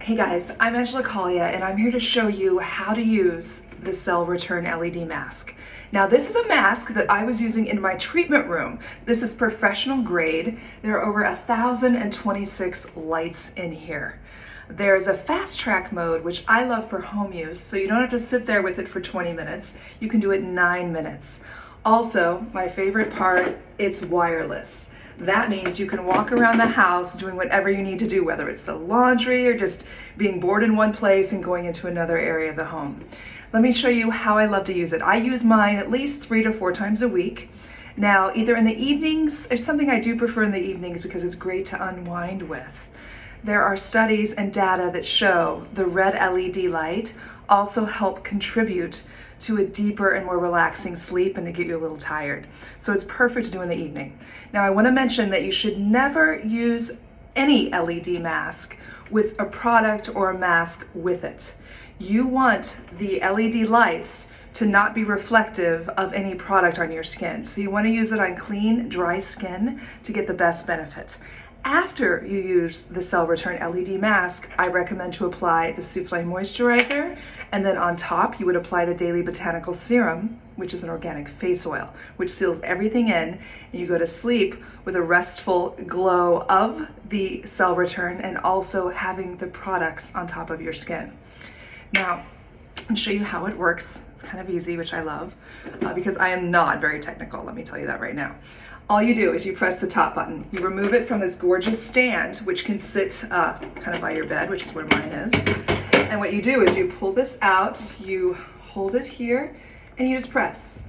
Hey guys, I'm Angela Caglia and I'm here to show you how to use the Cellreturn LED mask. Now this is a mask that I was using in my treatment room. This is professional grade. There are over 1,026 lights in here. There's a fast track mode, which I love for home use, so you don't have to sit there with it for 20 minutes. You can do it in 9 minutes. Also, my favorite part, it's wireless. That means you can walk around the house doing whatever you need to do, whether it's the laundry or just being bored in one place and going into another area of the home. Let me show you how I love to use it. I use mine at least 3 to 4 times a week. Now, either in the evenings, there's something I do prefer in the evenings because it's great to unwind with. There are studies and data that show the red LED light also help contribute to a deeper and more relaxing sleep and to get you a little tired. So it's perfect to do in the evening. Now I want to mention that you should never use any LED mask with a product or a mask with it. You want the LED lights to not be reflective of any product on your skin. So you want to use it on clean, dry skin to get the best benefit. After you use the Cellreturn LED mask, I recommend to apply the Souffle Moisturizer, and then on top you would apply the Daily Botanical Serum, which is an organic face oil, which seals everything in, and you go to sleep with a restful glow of the Cellreturn and also having the products on top of your skin. Now, I'll show you how it works. It's kind of easy, which I love, because I am not very technical, let me tell you that right now. All you do is you press the top button. You remove it from this gorgeous stand, which can sit kind of by your bed, which is where mine is. And what you do is you pull this out, you hold it here, and you just press.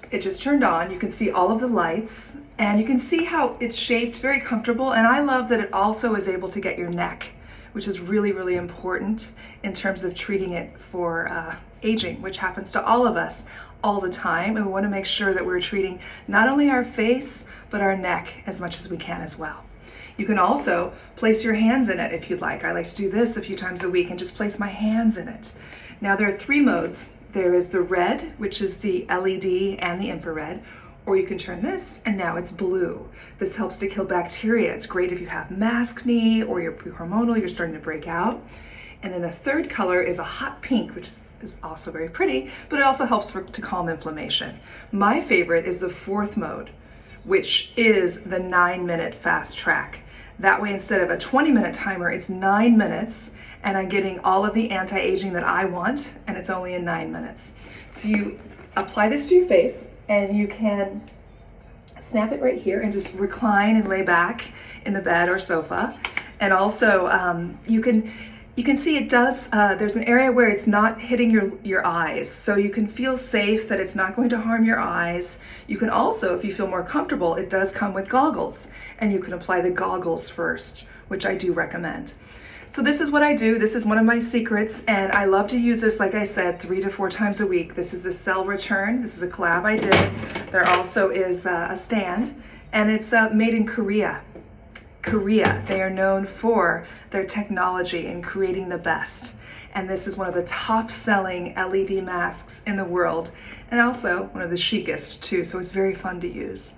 It just turned on. You can see all of the lights, and you can see how it's shaped, very comfortable. And I love that it also is able to get your neck, which is really, really important in terms of treating it for aging, which happens to all of us all the time. And we want to make sure that we're treating not only our face, but our neck as much as we can as well. You can also place your hands in it if you'd like. I like to do this a few times a week and just place my hands in it. Now there are 3 modes. There is the red, which is the LED and the infrared, or you can turn this and now it's blue. This helps to kill bacteria. It's great if you have maskne or you're prehormonal, you're starting to break out. And then the third color is a hot pink, which is also very pretty, but it also helps to calm inflammation. My favorite is the 4th mode, which is the 9-minute fast track. That way, instead of a 20-minute timer, it's 9 minutes, and I'm getting all of the anti-aging that I want, and it's only in 9 minutes. So you apply this to your face, and you can snap it right here and just recline and lay back in the bed or sofa. And also, you can see it does, there's an area where it's not hitting your eyes, so you can feel safe that it's not going to harm your eyes. You can also, if you feel more comfortable, it does come with goggles, and you can apply the goggles first, which I do recommend. So this is what I do. This is one of my secrets, and I love to use this, like I said, 3 to 4 times a week. This is the Cellreturn. This is a collab I did. There also is a stand, and it's made in Korea. They are known for their technology in creating the best. And this is one of the top selling LED masks in the world, and also one of the chicest too, so it's very fun to use.